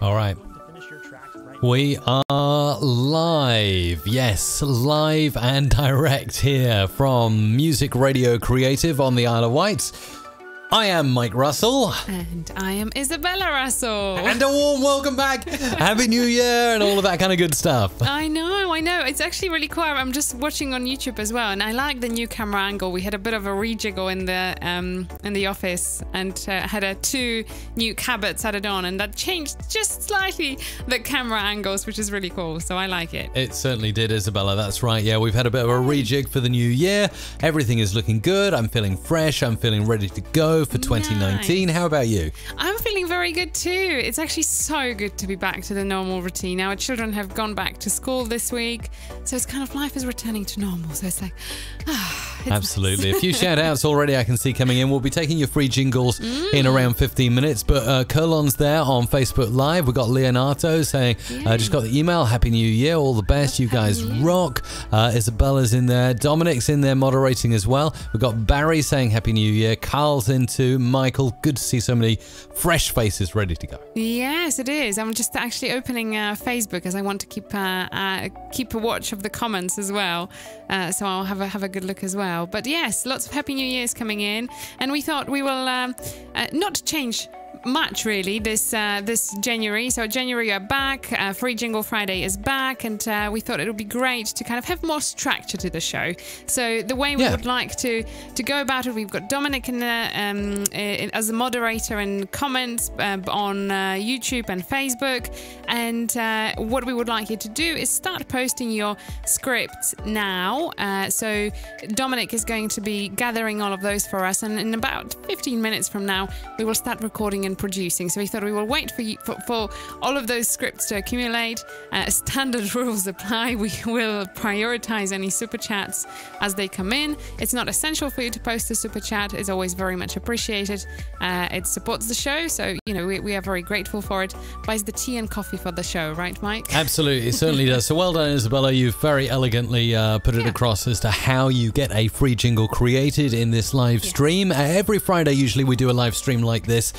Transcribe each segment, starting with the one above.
All right. We are live. Yes, live and direct here from Music Radio Creative on the Isle of Wight. I am Mike Russell. And I am Isabella Russell. And a warm welcome back. Happy New Year and all of that kind of good stuff. I know. It's actually really cool. I'm just watching on YouTube as well, and I like the new camera angle. We had a bit of a rejiggle in the office, and had two new cabots added on, and that changed just slightly the camera angles, which is really cool. So I like it. It certainly did, Isabella. That's right. Yeah, we've had a bit of a rejig for the new year. Everything is looking good. I'm feeling fresh. I'm feeling ready to go for 2019. Nice. How about you? I'm feeling very good too. It's actually so good to be back to the normal routine. Our children have gone back to school this week, so it's kind of life is returning to normal. So it's like, it's absolutely. nice. A few shout outs already I can see coming in. We'll be taking your free jingles in around 15 minutes, but Curlon's there on Facebook Live. We've got Leonardo saying, just got the email, Happy New Year, all the best, you guys rock. Isabella's in there, Dominic's in there moderating as well. We've got Barry saying Happy New Year, Carl's into Michael. Good to see so many fresh faces ready to go. Yes, it is. I'm just actually opening Facebook as I want to keep a watch of the comments as well. So I'll have a good look as well. But yes, lots of Happy New Year's coming in, and we thought we will not change much really this January. So January are back, Free Jingle Friday is back, and we thought it would be great to kind of have more structure to the show. So the way we would like to go about it, we've got Dominic in there as a moderator and comments on YouTube and Facebook, and what we would like you to do is start posting your scripts now. So Dominic is going to be gathering all of those for us, and in about 15 minutes from now we will start recording and producing. So we thought we will wait for all of those scripts to accumulate. Standard rules apply. We will prioritize any super chats as they come in. It's not essential for you to post a super chat. It's always very much appreciated. It supports the show, so we are very grateful for it. Buys the tea and coffee for the show, right, Mike? Absolutely, it certainly does. So well done, Isabella. You've very elegantly put it across as to how you get a free jingle created in this live stream. Every Friday, usually we do a live stream like this,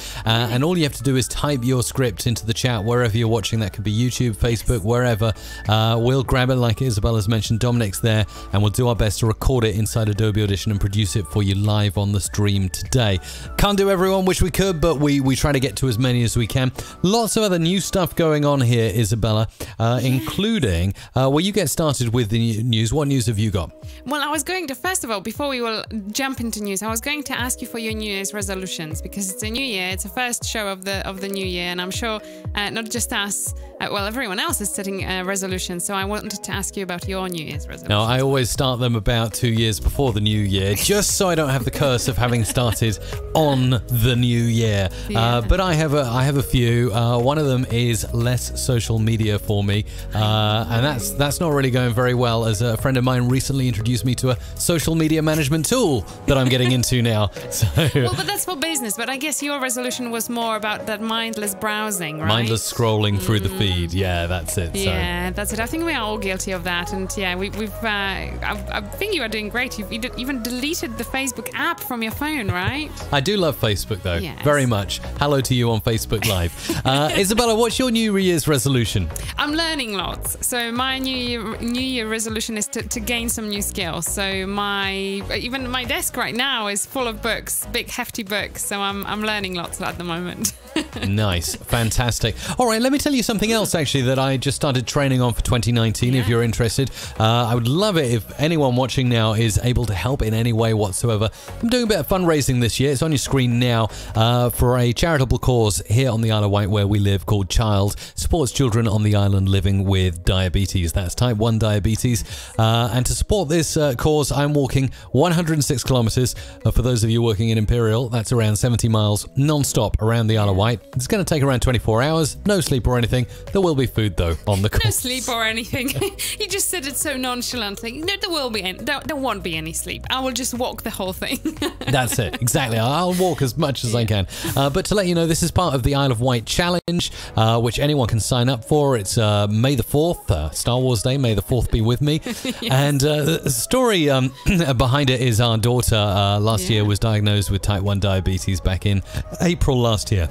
and all you have to do is type your script into the chat wherever you're watching. That could be YouTube, Facebook, wherever. We'll grab it, like Isabella's mentioned. Dominic's there, and we'll do our best to record it inside Adobe Audition and produce it for you live on the stream today. Can't do everyone, wish we could, but we try to get to as many as we can. Lots of other new stuff going on here, Isabella, including, well, you get started with the news. What news have you got? Well, I was going to, first of all, before we will jump into news, I was going to ask you for your New Year's resolutions, because it's a new year, it's the first show of the new year, and I'm sure not just us, well, everyone else is setting resolutions, so I wanted to ask you about your New Year's resolutions. No, I always start them about 2 years before the new year, just so I don't have the curse of having started on the new year. But I have a few. One of them is less social media for me, and that's not really going very well, as a friend of mine recently introduced me to a social media management tool that I'm getting into now. So, well, but that's for business, but I guess your resolution was more about that mindless browsing, right? Mindless scrolling through the feed. Yeah, that's it. Yeah, that's it. I think we are all guilty of that, and yeah, we've. I think you are doing great. You've even deleted the Facebook app from your phone, right? I do love Facebook though, yes. Very much. Hello to you on Facebook Live. Isabella, what's your New Year's resolution? I'm learning lots. So my New Year resolution is to gain some new skills. So even my desk right now is full of books, big hefty books. So I'm learning lots at the moment. Nice, fantastic. All right, let me tell you something else actually that I just started training on for 2019. If you're interested, I would love it if anyone watching now is able to help in any way whatsoever. I'm doing a bit of fundraising this year. It's on your screen now, for a charitable cause here on the Isle of Wight where we live, called Child. Supports children on the island living with diabetes. That's type 1 diabetes. And to support this cause, I'm walking 106 kilometers. For those of you working in Imperial, that's around 70 miles non-stop around the Isle of Wight. It's going to take around 24 hours. No sleep or anything. There will be food though on the course. No sleep or anything. You just said it so nonchalantly. No, there won't be any sleep. I will just walk the whole thing. That's it. Exactly. I'll walk as much as I can. But to let you know, this is part of the Isle of Wight Challenge, which anyone can sign up for. It's May the 4th, Star Wars Day. May the 4th be with me. Yes. And the story behind it is our daughter last year was diagnosed with type 1 diabetes back in April last year.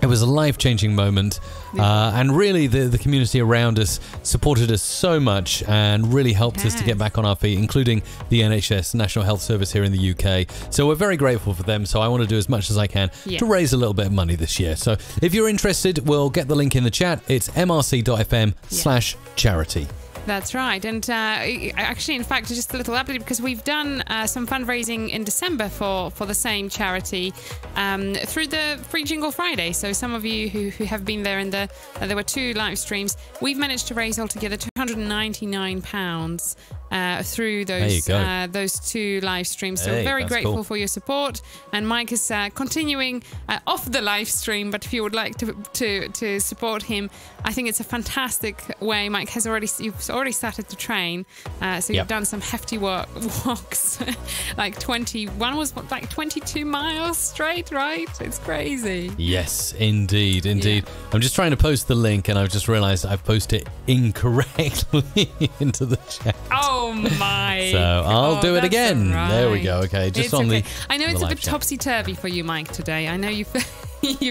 It was a life-changing moment, and really the community around us supported us so much and really helped us to get back on our feet, including the NHS, National Health Service here in the UK. So we're very grateful for them, so I want to do as much as I can to raise a little bit of money this year. So if you're interested, we'll get the link in the chat. It's mrc.fm/charity. That's right. And actually, in fact, just a little update, because we've done some fundraising in December for the same charity through the Free Jingle Friday. So some of you who have been there, and there were 2 live streams, we've managed to raise altogether £299 through those 2 live streams. So very grateful for your support. And Mike is continuing off the live stream, but if you would like to support him, I think it's a fantastic way. Mike has you've already started to train, so you've done some hefty walks, like 22 miles straight, right? It's crazy. Yes, indeed. I'm just trying to post the link, and I've just realized I've posted it incorrectly into the chat. Oh my! So I'll do it again. Right. There we go. Okay, just on the. I know it's a bit topsy-turvy for you, Mike, today. I know you've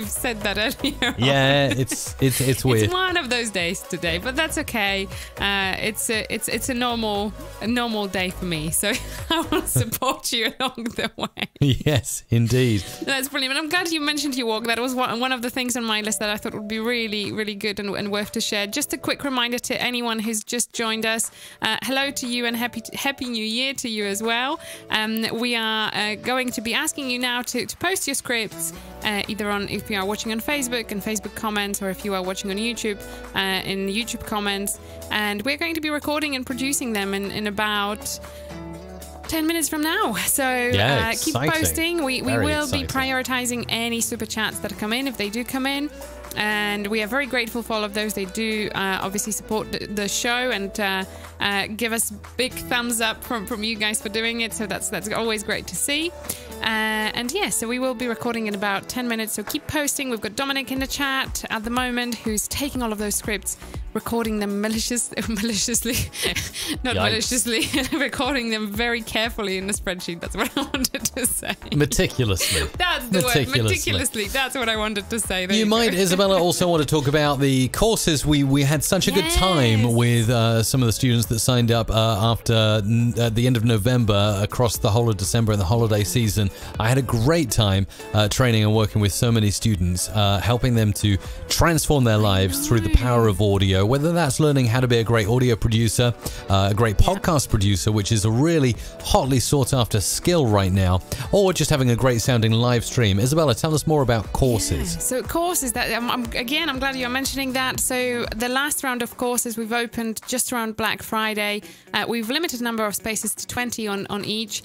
said that earlier. Yeah, it's weird. It's one of those days today, but that's okay. It's a normal day for me, so I will support you along the way. Yes, indeed. That's brilliant. And I'm glad you mentioned your walk. That was one of the things on my list that I thought would be really, really good and worth to share. Just a quick reminder to anyone who's just joined us. Hello to you, and happy New Year to you as well. We are going to be asking you now to post your scripts either on, if you are watching on Facebook, and Facebook comments, or if you are watching on YouTube, in YouTube comments. And we're going to be recording and producing them in about 10 minutes from now. So keep posting. We will be prioritizing any super chats that come in, if they do come in. And we are very grateful for all of those. They do obviously support the show and give us big thumbs up from you guys for doing it. So that's always great to see. And yeah, so we will be recording in about 10 minutes. So keep posting. We've got Dominic in the chat at the moment, who's taking all of those scripts, recording them maliciously, recording them very carefully in the spreadsheet. That's what I wanted to say. Meticulously. That's the word. Meticulously. That's what I wanted to say. There you might, Isabella, also want to talk about the courses. We had such a good time with some of the students that signed up after the end of November across the whole of December and the holiday season. I had a great time training and working with so many students, helping them to transform their lives through the power of audio, whether that's learning how to be a great audio producer, a great podcast producer, which is a really hotly sought after skill right now, or just having a great sounding live stream. Isabella, tell us more about courses. So courses, that I'm glad you're mentioning that. So the last round of courses we've opened just around Black Friday. We've limited number of spaces to 20 on each.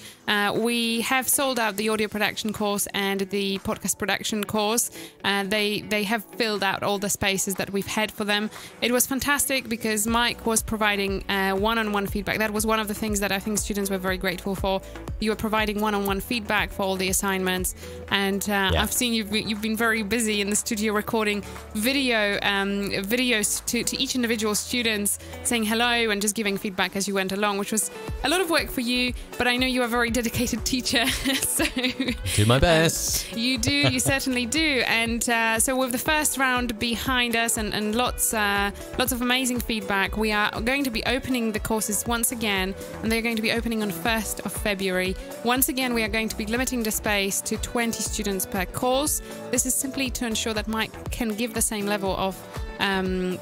We have sold out the audio production course and the podcast production course. They have filled out all the spaces that we've had for them. It was fantastic because Mike was providing one-on-one feedback. That was one of the things that I think students were very grateful for. You were providing one-on-one feedback for all the assignments, and I've seen you've been very busy in the studio recording videos to each individual students, saying hello and just giving feedback as you went along, which was a lot of work for you, but I know you are a very dedicated teacher. So do my best. You do, you certainly do. And so with the first round behind us and lots of amazing feedback, we are going to be opening the courses once again, and they're going to be opening on 1st of February. Once again, we are going to be limiting the space to 20 students per course. This is simply to ensure that Mike can give the same level of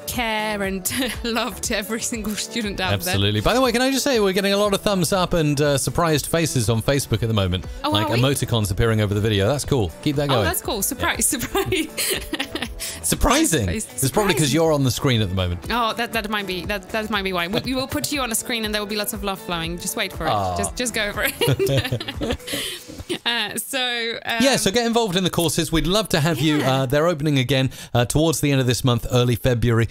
care and love to every single student out there. Absolutely. By the way, can I just say we're getting a lot of thumbs up and surprised faces on Facebook at the moment. Oh, like emoticons appearing over the video. That's cool. Keep that going. Oh, that's cool. Surprise. Surprising. It's probably because you're on the screen at the moment. Oh, that might be why. We will put you on a screen and there will be lots of love flowing. Just wait for it. Just go for it. So get involved in the courses. We'd love to have you. They're opening again towards the end of this month, early February.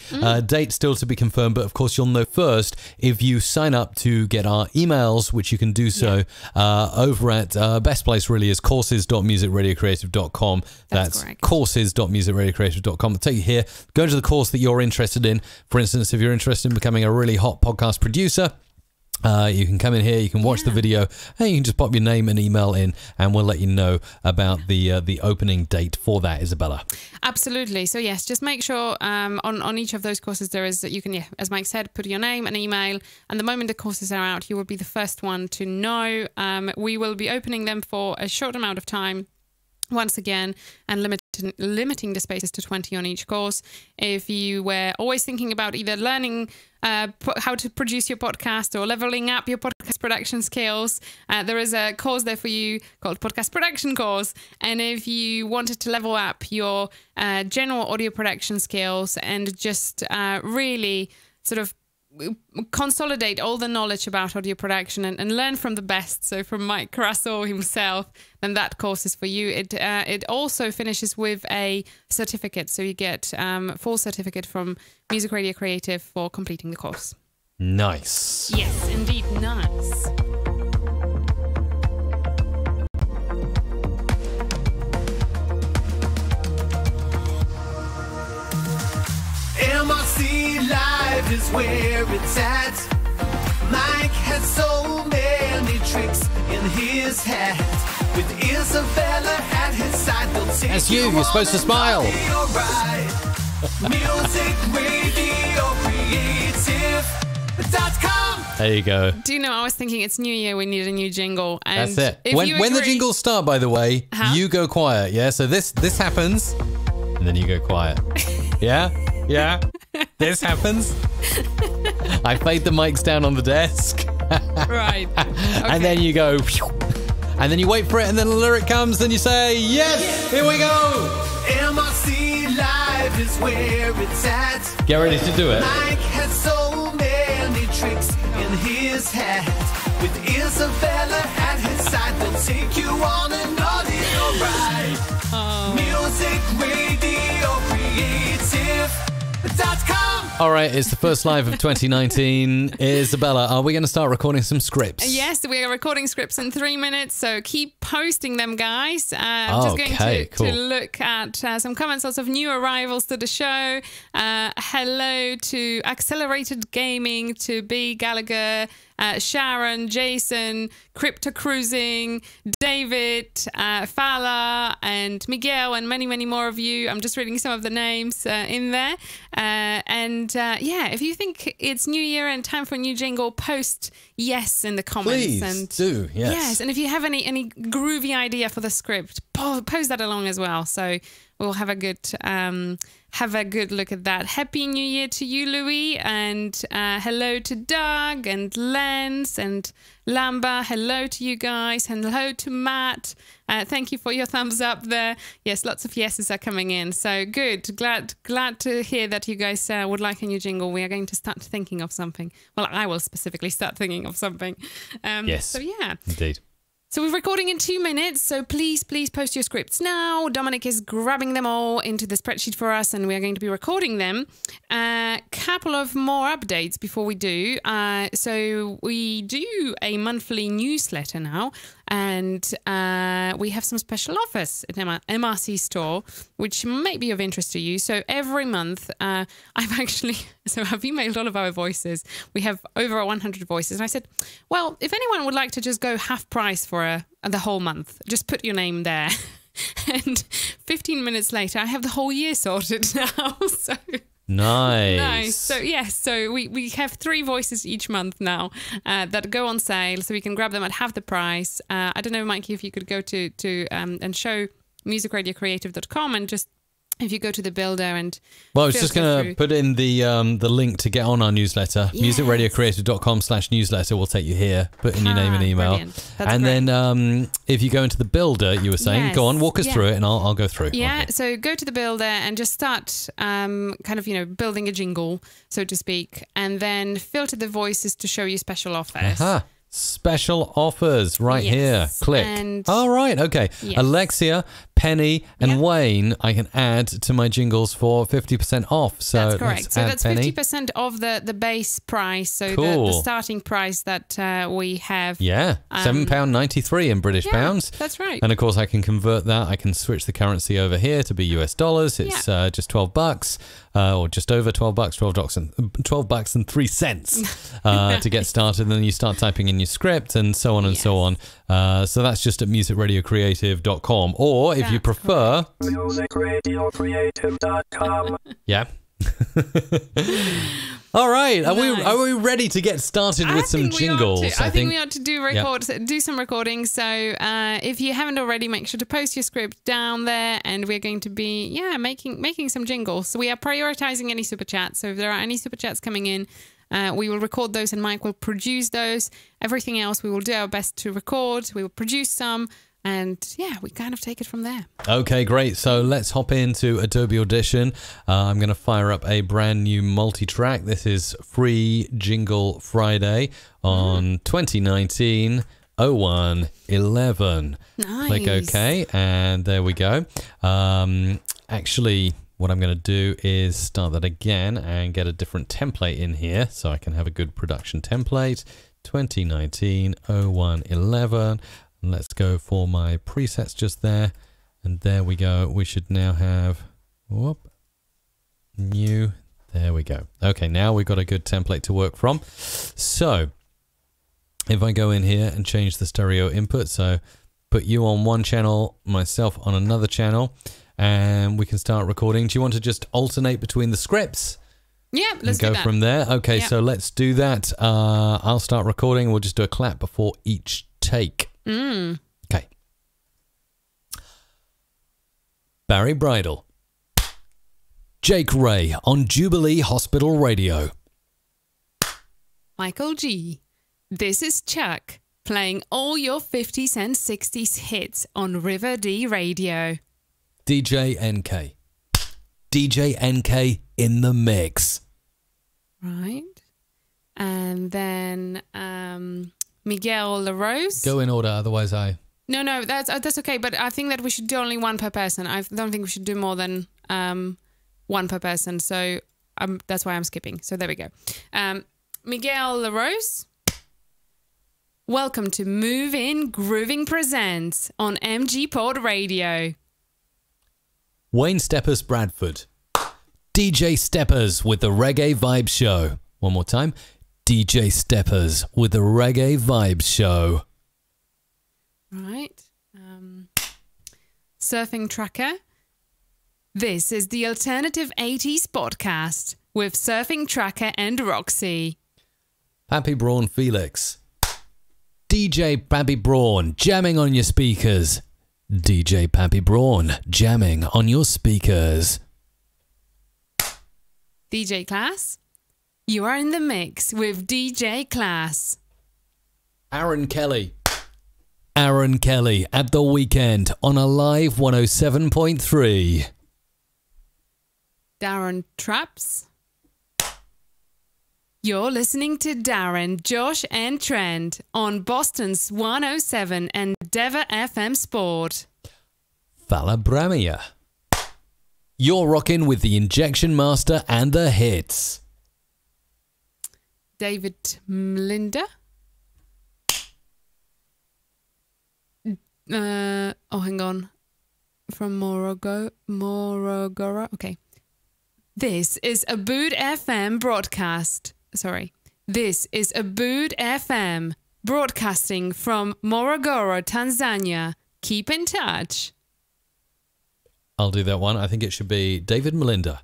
Date still to be confirmed, but of course you'll know first if you sign up to get our emails, which you can do so over at best place really is courses.musicradiocreative.com. That's courses.musicradiocreative.com. I'll tell you here, go to the course that you're interested in. For instance, if you're interested in becoming a really hot podcast producer, You can come in here, you can watch the video, and you can just pop your name and email in, and we'll let you know about the opening date for that, Isabella. Absolutely. So yes, just make sure on each of those courses there is, you can, as Mike said, put your name and email, and the moment the courses are out, you will be the first one to know. We will be opening them for a short amount of time, once again, and limiting the spaces to 20 on each course. If you were always thinking about either learning how to produce your podcast or leveling up your podcast production skills, there is a course there for you called Podcast Production Course. And if you wanted to level up your general audio production skills and just really sort of consolidate all the knowledge about audio production and learn from the best, so from Mike Carasol himself, then that course is for you. It also finishes with a certificate, so you get full certificate from Music Radio Creative for completing the course. Nice. Yes, indeed, nice. MRC Live is where it's at. Mike has so many tricks in his hat. With Isabella at his side, they'll take That's you're supposed to smile. Music Radio Creative.com. There you go. Do you know, I was thinking it's New Year, we need a new jingle. And That's it. if you When the agree- jingles start, by the way, you go quiet. Yeah. So this happens, and then you go quiet. Yeah. Yeah. This happens. I fade the mics down on the desk. Right. Okay. And then you go, and then you wait for it, and then the lyric comes, and you say, yes, here we go. MRC Live is where it's at. Get ready to do it. Mike has so many tricks in his hat. With Isabella at his side, they'll take you on an audio ride. Music Radio Creative.com. All right, it's the first live of 2019. Isabella, are we going to start recording some scripts? Yes, we are recording scripts in 3 minutes, so keep posting them, guys. I'm just going cool. to look at some comments, lots of new arrivals to the show. Hello to Accelerated Gaming, to B. Gallagher, Sharon, Jason, Crypto Cruising, David, Fala, and Miguel, and many, many more of you. I'm just reading some of the names in there. Yeah, if you think it's New Year and time for a new jingle, post yes in the comments. Please and do, yes. Yes, and if you have any groovy idea for the script, post that along as well. So we'll have a good look at that. Happy New Year to you, Louis, and hello to Doug and Lens and Lamba. Hello to you guys, and hello to Matt. Thank you for your thumbs up there. Yes, lots of yeses are coming in. So good. Glad to hear that you guys would like a new jingle. We are going to start thinking of something. Well, I will specifically start thinking of something. Yes. So yeah. Indeed. So we're recording in 2 minutes, so please post your scripts now. Dominic is grabbing them all into the spreadsheet for us, and we are going to be recording them. Couple of more updates before we do. So we do a monthly newsletter now, and we have some special offers at MRC Store, which might be of interest to you. So every month, I've emailed all of our voices. We have over 100 voices, and I said, well, if anyone would like to just go half price for the whole month, just put your name there. And 15 minutes later, I have the whole year sorted now. So Nice. So yes, so we have 3 voices each month now that go on sale, so we can grab them at half the price. I don't know, Mikey, if you could go to and show musicradiocreative.com, and just if you go to the builder and well, I was just going to put in the link to get on our newsletter. Yes. musicradiocreative.com/newsletter will take you here. Put in your name and email. And great. then if you go into the builder, you were saying, Yes. go on, walk us Yeah. through it, and I'll go through. Yeah, Okay. so go to the builder and just start building a jingle, so to speak, and then filter the voices to show you special offers. Aha. Special offers right Yes. here. Click. And- All right. Okay. Yes. Alexia, Penny and Yeah. Wayne, I can add to my jingles for 50% off. So That's correct. let's So add that's Penny. 50% of the base price. So Cool. the starting price that we have. Yeah, £7.93 in British Yeah, pounds. that's right. And of course, I can convert that. I can switch the currency over here to be US dollars. It's just $12, or just over $12, $12 and 3 cents to get started. And then you start typing in your script and so on and so on. So that's just at musicradiocreative.com. Or if you That's prefer, musicradiocreative.com. yeah. All right, are Nice. we ready to get started with some think we ought jingles? to. I think we ought to do some recording. So if you haven't already, make sure to post your script down there, and we're going to be making some jingles. So we are prioritizing any super chats. So if there are any super chats coming in, we will record those, and Mike will produce those. Everything else, we will do our best to record. We will produce some. And we kind of take it from there. Okay, great. So let's hop into Adobe Audition. I'm going to fire up a brand new multi-track. This is Free Jingle Friday on 2019-01-11. Nice. Click OK, and there we go. Actually, what I'm going to do is start that again and get a different template in here so I can have a good production template. 2019-01-11. Let's go for my presets just there. And there we go. We should now have new. There we go. Okay, now we've got a good template to work from. So if I go in here and change the stereo input, so put you on one channel, myself on another channel, and we can start recording. Do you want to just alternate between the scripts? Yeah, let's go do that. from there. Okay, Yeah. so let's do that. I'll start recording. We'll just do a clap before each take. Okay. Barry Bridle. Jake Ray on Jubilee Hospital Radio. Michael G. This is Chuck playing all your 50s and 60s hits on River D Radio. DJ NK. DJ NK in the mix. Right. And then Miguel LaRose. Go in order, otherwise I... No, that's okay. But I think that we should do only one per person. I don't think we should do more than one per person. So that's why I'm skipping. So there we go. Miguel LaRose. Welcome to Move In Grooving Presents on MG Pod Radio. Wayne Steppers Bradford. DJ Steppers with the Reggae Vibes Show. One more time. DJ Steppers with the Reggae Vibes Show. Right. Surfing Tracker. This is the Alternative 80s podcast with Surfing Tracker and Roxy. Pappy Braun Felix. DJ Pappy Braun jamming on your speakers. DJ Pappy Braun jamming on your speakers. DJ Class. You are in the mix with DJ Class. Aaron Kelly. Aaron Kelly at the weekend on Alive 107.3. Darren Traps. You're listening to Darren, Josh and Trent on Boston's 107 and Deva FM Sport. Fala Bramia. You're rocking with the Injection Master and the hits. David Melinda. Hang on. From Morogoro. Okay. This is a Boot FM broadcast. Sorry. This is a Boot FM broadcasting from Morogoro, Tanzania. Keep in touch. I'll do that one. I think it should be David Melinda.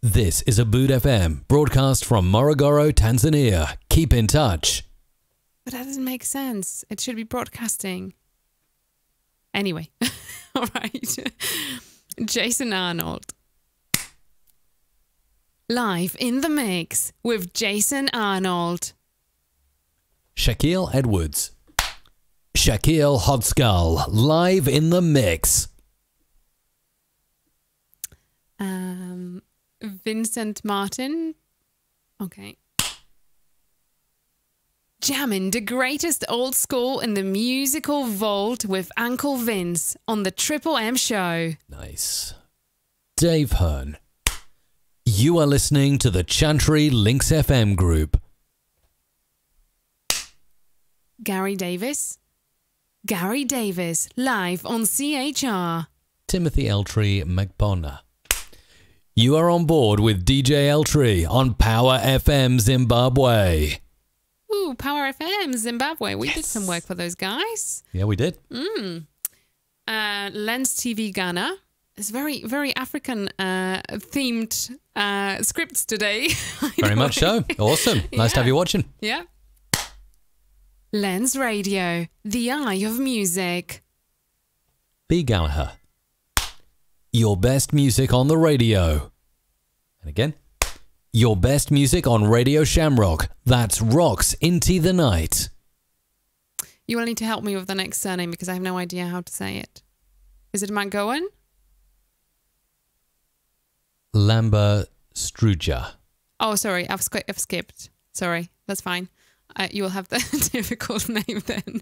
This is a Boot FM broadcast from Morogoro, Tanzania. Keep in touch. But that doesn't make sense. It should be broadcasting. Anyway. All right. Jason Arnold. Live in the mix with Jason Arnold. Shaquille Edwards. Shaquille Hodskull live in the mix. Vincent Martin. Okay. jamming the greatest old school in the musical vault with Uncle Vince on the Triple M Show. Nice. Dave Hearn. You are listening to the Chantry Links FM group. Gary Davis. Gary Davis, live on CHR. Timothy Eltree McBonna. You are on board with DJ Eltree on Power FM Zimbabwe. Ooh, Power FM Zimbabwe. We did some work for those guys. Yeah, we did. Lens TV Ghana. It's very, very African themed scripts today. Very much so. Awesome. Nice to have you watching. Yeah. Lens Radio, the eye of music. B. Gallagher. Your best music on the radio. And again, your best music on Radio Shamrock. That's Rocks Into the Night. You will need to help me with the next surname because I have no idea how to say it. Is it McGowan? Lamba Struja. Oh, sorry, I've skipped. Sorry, that's fine. You will have the difficult name then.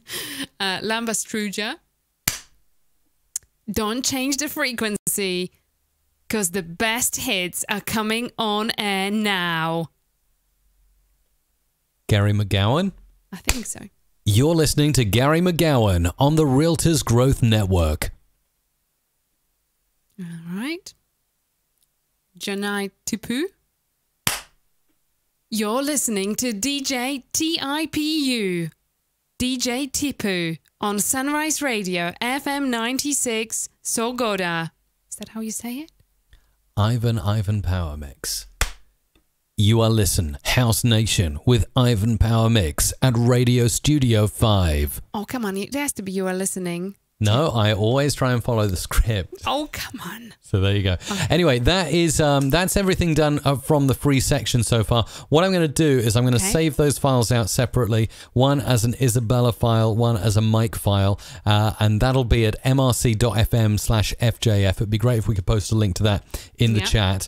Lamba Struja. Don't change the frequency because the best hits are coming on air now. Gary McGowan. I think so. You're listening to Gary McGowan on the Realtors Growth Network. All right. Janai Tipu. You're listening to DJ TIPU. DJ Tipu on Sunrise Radio, FM 96, Sogoda. Is that how you say it? Ivan Power Mix. You are listening House Nation with Ivan Power Mix at Radio Studio 5. Oh, come on. It has to be you are listening. No, I always try and follow the script. Oh, come on. So there you go. Anyway, that is that's everything done from the free section so far. What I'm going to do is I'm going to save those files out separately, one as an Isabella file, one as a Mike file, and that'll be at mrc.fm/FJF. It'd be great if we could post a link to that in the chat.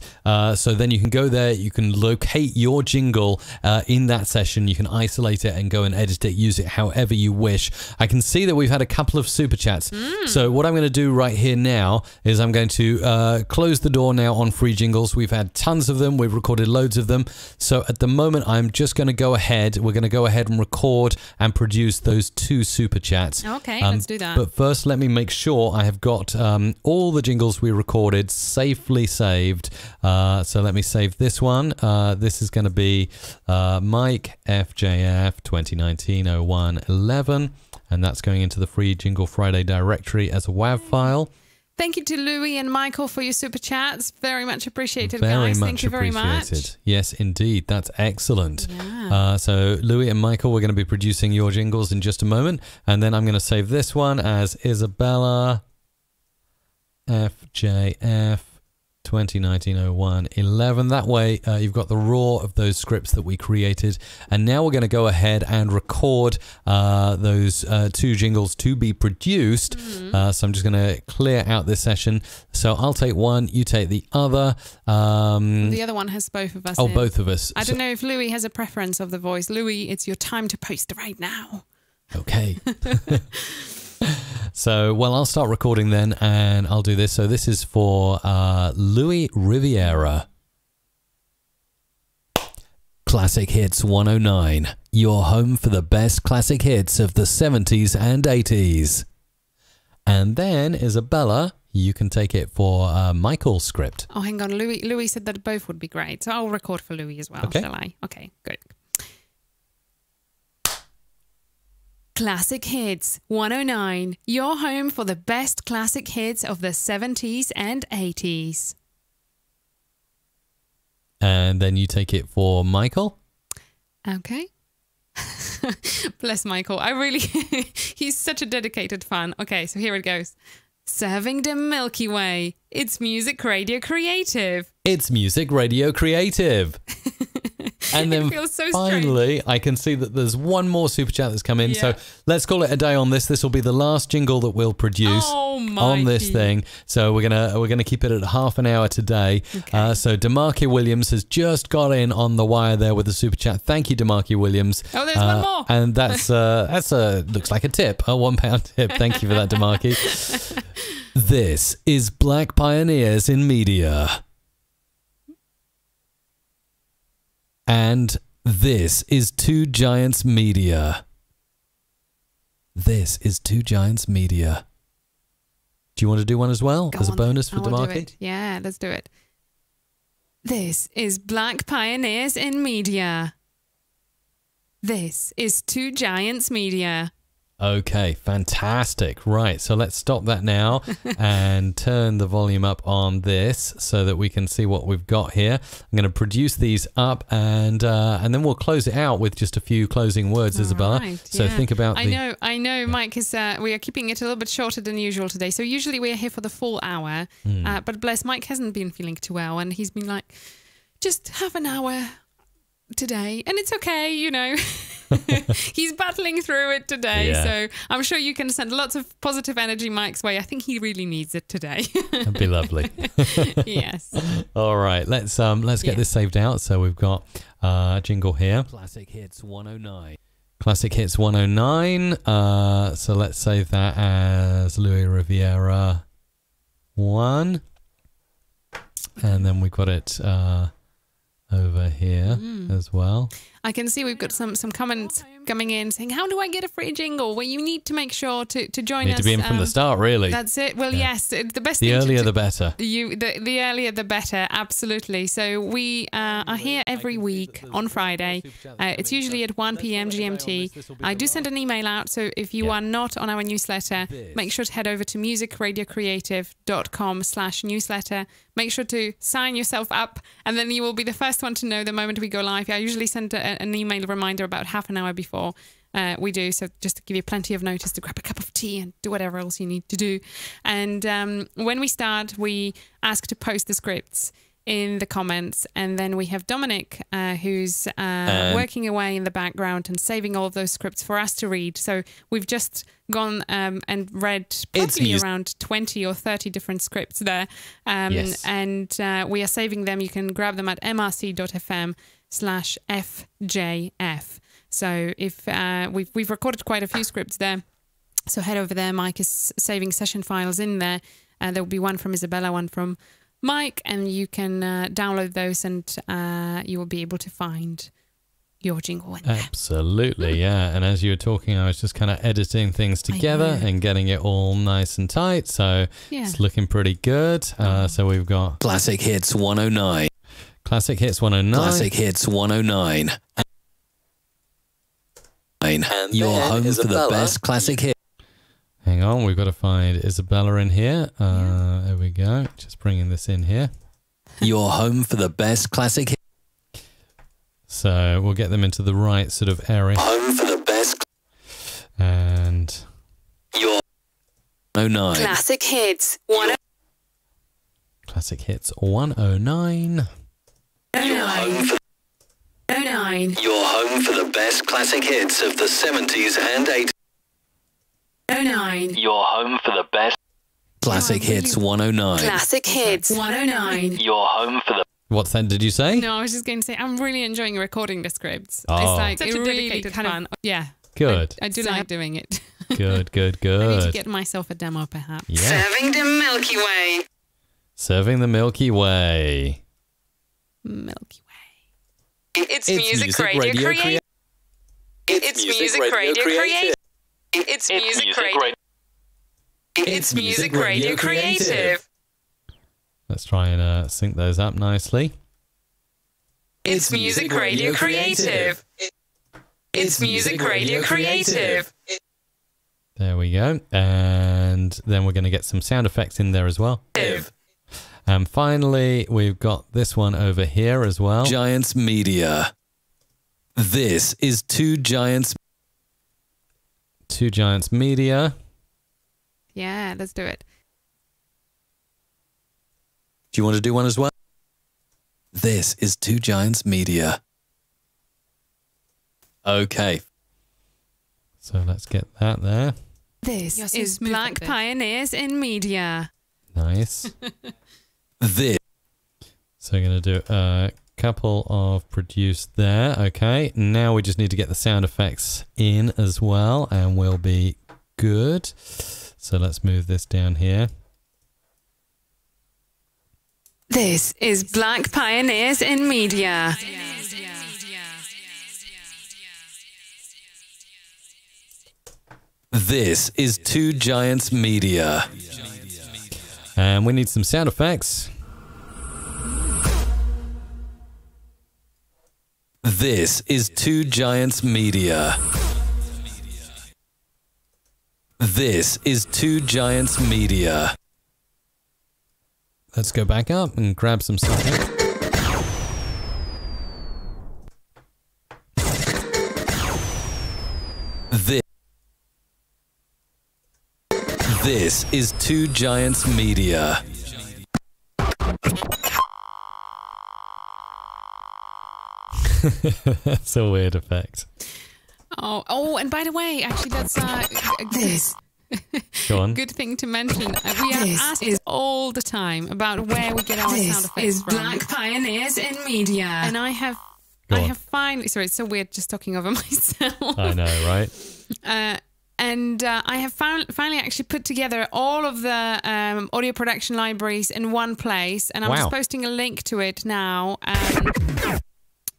So then you can go there, you can locate your jingle in that session, you can isolate it and go and edit it, use it however you wish. I can see that we've had a couple of super chats. So what I'm going to do right here now is I'm going to close the door now on free jingles. We've had tons of them. We've recorded loads of them. So at the moment, I'm just going to go ahead. We're going to go ahead and record and produce those 2 super chats. Okay, let's do that. But first, let me make sure I have got all the jingles we recorded safely saved. So let me save this one. This is going to be Mike FJF 2019-01-11. And that's going into the free Jingle Friday directory as a WAV file. Thank you to Louis and Michael for your super chats. Very much appreciated, very guys. Much Thank you very much. Yes, indeed. That's excellent. Yeah. So Louis and Michael, we're going to be producing your jingles in just a moment. And then I'm going to save this one as Isabella FJF 2019-01-11. That way you've got the raw of those scripts that we created, and now we're going to go ahead and record those 2 jingles to be produced. So I'm just going to clear out this session. So I'll take one, you take the other. The other one has both of us. Both of us. I don't know if Louis has a preference of the voice. Louis, it's your time to post right now. Okay. So, well, I'll start recording then, and I'll do this. So this is for Louis Riviera. Classic Hits 109. Your home for the best classic hits of the 70s and 80s. And then, Isabella, you can take it for Michael's script. Oh, hang on. Louis said that both would be great. So I'll record for Louis as well, shall I? Okay, good. Classic Hits 109, your home for the best classic hits of the 70s and 80s. And then you take it for Michael. Okay. Bless Michael. He's such a dedicated fan. Okay, so here it goes. Serving the Milky Way. It's Music Radio Creative. It's Music Radio Creative. And then It feels so finally, I can see that there's one more super chat that's come in. Yeah. So let's call it a day on this. This will be the last jingle that we'll produce on this Mikey. thing. So we're gonna keep it at half an hour today. Okay. So Demarki Williams has just got in on the wire there with the super chat. Thank you, Demarki Williams. Oh, there's one more. And that's a looks like a tip, a £1 tip. Thank you for that, Demarki. This is Black Pioneers in Media. And this is Two Giants Media. This is Two Giants Media. Do you want to do one as well Go as a on bonus then. for I will do Demarki? it. Yeah, let's do it. This is Black Pioneers in Media. This is Two Giants Media. Okay, fantastic. Right, so let's stop that now and turn the volume up on this so that we can see what we've got here. I'm going to produce these up and then we'll close it out with just a few closing words, Isabella. Right, So yeah. think about I know, Mike, is we are keeping it a little bit shorter than usual today. So usually we are here for the full hour, but bless, Mike hasn't been feeling too well, and he's been like, just half an hour today, and it's okay, you know. He's battling through it today, Yeah. so I'm sure you can send lots of positive energy Mike's way. I think he really needs it today. That'd be lovely. Yes. All right, let's get Yeah. this saved out. So we've got jingle here. Classic Hits 109. Classic Hits 109. So let's save that as Louis Riviera 1. And then we've got it over here as well. I can see we've got some comments coming in saying, how do I get a free jingle? Well, you need to make sure to join Need us. to be in from the start, really. That's it. Well, yes, the best The thing earlier to, the better. the earlier the better, absolutely. So we are here every week on Friday. It's usually at 1 p.m. GMT. I do send an email out, so if you are not on our newsletter, make sure to head over to musicradiocreative.com/newsletter. Make sure to sign yourself up, and then you will be the first one to know the moment we go live. I usually send an email reminder about half an hour before we do, so just to give you plenty of notice to grab a cup of tea and do whatever else you need to do. And when we start, we ask to post the scripts in the comments, and then we have Dominic who's working away in the background and saving all of those scripts for us to read. So we've just gone and read probably around 20 or 30 different scripts there. Yes. And we are saving them. You can grab them at mrc.fm/FJF. So if we've recorded quite a few scripts there, so head over there. Mike is saving session files in there. There will be one from Isabella, one from Mike, and you can download those, and you will be able to find your jingle in there. Absolutely, yeah. And as you were talking, I was just kind of editing things together and getting it all nice and tight. So it's looking pretty good. So we've got Classic Hits 109. Classic Hits 109. Classic Hits 109. And you're home for the best classic hits. Hang on, we've got to find Isabella in here. There we go. Just bringing this in here. You're home for the best classic hits. So we'll get them into the right sort of area. Home for the best. And You're 109. Classic Hits 109. Classic Hits 109. You're home for You're home for the best classic hits of the 70s and 80s. 109. You're home for the best. Classic Hits 109. Classic Hits 109. You're home for the. What's that, did you say? No, I was just going to say, I'm really enjoying recording the scripts. Oh. It's like Such a really dedicated kind fan. of, yeah. Good. I do like doing it. Good, good, I need to good. get myself a demo, perhaps. Yeah. Serving the Milky Way. Serving the Milky Way. Milky Way. It's Music Radio Creative. It's Music Radio Creative. It's Music Radio. It's Music Radio Creative. Let's try and sync those up nicely. It's Music Radio Creative. It's Music Radio Creative. There we go. And then we're going to get some sound effects in there as well. And finally, we've got this one over here as well. Giants Media. This is Two Giants. Two Giants Media. Yeah, let's do it. Do you want to do one as well? This is Two Giants Media. Okay. So let's get that there. This is Black Pioneers in Media. Nice. This. So we're going to do a couple of produce there. Okay. Now we just need to get the sound effects in as well, and we'll be good. So let's move this down here. This is Black Pioneers in Media. This is Two Giants Media. And we need some sound effects. This is Two Giants Media. This is Two Giants Media. Let's go back up and grab some stuff. This is Two Giants Media. That's a weird effect. Oh, and by the way, actually, that's this. Go on. Good thing to mention. We are asked all the time about where we get our sound effects from. Black Pioneers in Media, and I have finally. Sorry, it's so weird just talking over myself. I know, right? And I have finally actually put together all of the audio production libraries in one place, and I'm just posting a link to it now.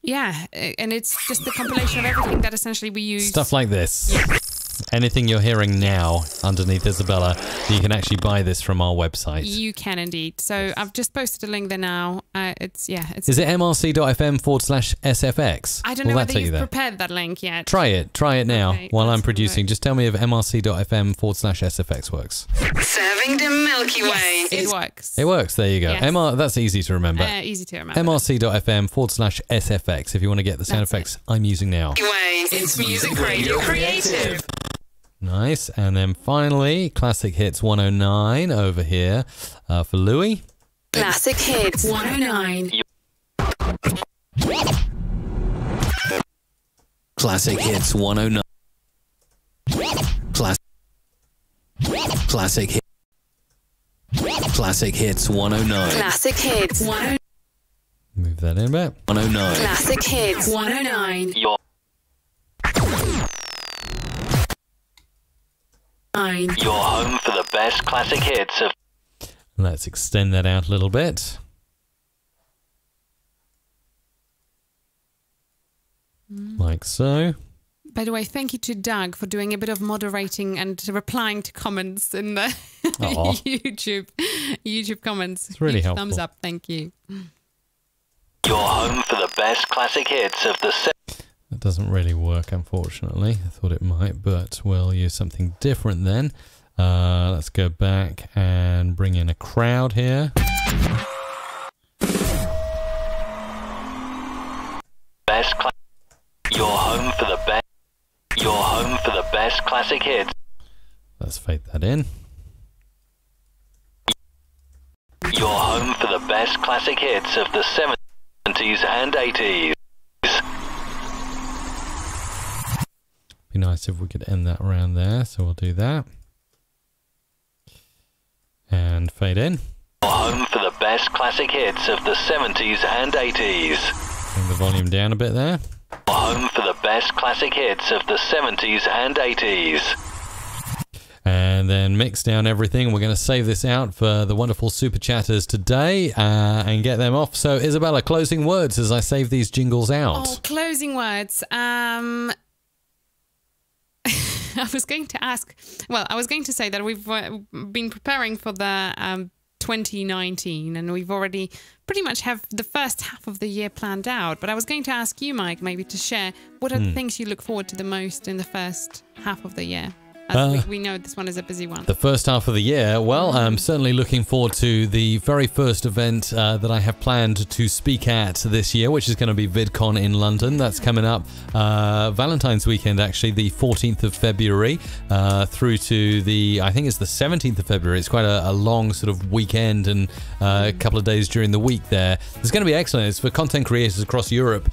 Yeah, and it's just the compilation of everything that essentially we use. Stuff like this. Yeah. Anything you're hearing now underneath Isabella, you can actually buy this from our website. You can indeed. So I've just posted a link there now. It's Is it mrc.fm/sfx? I don't know whether you've prepared that link yet. Try it now while I'm producing. Look. Just tell me if mrc.fm/sfx works. Serving the Milky Way. Yes, it works. It works. There you go. Yes. That's easy to remember. Easy to remember. mrc.fm/sfx if you want to get the sound effects I'm using now. It's Music Radio Creative. Nice. And then finally, Classic Hits 109 over here for Louis. Classic Hits 109. Classic Hits 109. Classic Hits 109. Classic Hits 109. Move that in a bit. 109. Classic Hits 109. Your home for the best classic hits of. Let's extend that out a little bit. Like so. By the way, thank you to Doug for doing a bit of moderating and replying to comments in the YouTube comments. It's really helpful. Thumbs up, thank you. Your home for the best classic hits of the. That doesn't really work, unfortunately. I thought it might, but we'll use something different then. Let's go back and bring in a crowd here. Your home for the best. Your home for the best classic hits. Let's fade that in. Your home for the best classic hits of the 70s and 80s. Be nice if we could end that around there, so we'll do that. And fade in. Your home for the best classic hits of the 70s and 80s. Bring the volume down a bit there. Your home for the best classic hits of the 70s and 80s. And then mix down everything. We're going to save this out for the wonderful super chatters today and get them off. So, Isabella, closing words as I save these jingles out. Oh, closing words. I was going to ask, well, I was going to say that we've been preparing for the 2019 and we've already pretty much have the first half of the year planned out. But I was going to ask you, Mike, maybe to share what are the things you look forward to the most in the first half of the year. As we know this one is a busy one. The first half of the year. Well, I'm certainly looking forward to the very first event that I have planned to speak at this year, which is going to be VidCon in London. That's coming up Valentine's weekend, actually, the 14th of February through to I think it's the 17th of February. It's quite a long sort of weekend and a couple of days during the week there. It's going to be excellent. It's for content creators across Europe,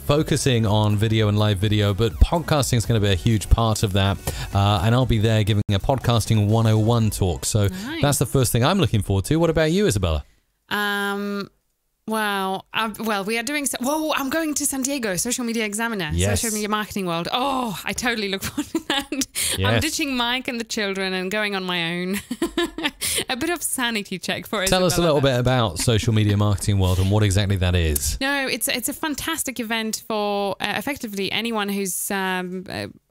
focusing on video and live video, but podcasting is going to be a huge part of that. And I'll be there giving a podcasting 101 talk. So that's the first thing I'm looking forward to. What about you, Isabella? Well, we are doing... I'm going to San Diego, Social Media Examiner, Yes. Social Media Marketing World. Oh, I totally look forward to that. Yes. I'm ditching Mike and the children and going on my own. A bit of sanity check for Tell us a little Isabella. bit about Social Media Marketing World and what exactly that is. No, it's a fantastic event for effectively anyone who's...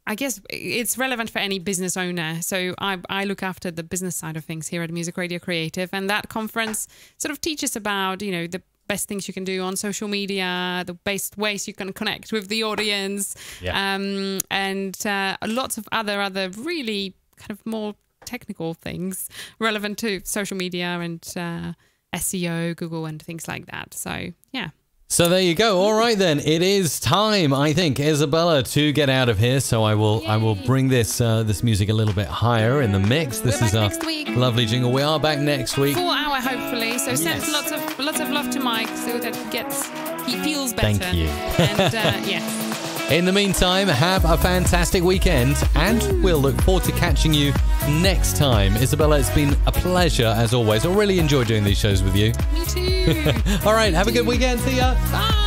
I guess it's relevant for any business owner. So I look after the business side of things here at Music Radio Creative, and that conference sort of teaches about, the best things you can do on social media, the best ways you can connect with the audience, and lots of other really kind of more technical things relevant to social media and SEO, Google, and things like that. So, yeah. So there you go. All right, then. It is time, I think, Isabella, to get out of here. So I will bring this music a little bit higher in the mix. This We're is back our next week. lovely jingle. We are back next week. 4 hour, hopefully. So send lots of love to Mike so that he feels better. Thank you. And yes. In the meantime, have a fantastic weekend, and we'll look forward to catching you next time. Isabella, it's been a pleasure as always. I really enjoy doing these shows with you. Me too. All right, have a good weekend. See ya. Bye.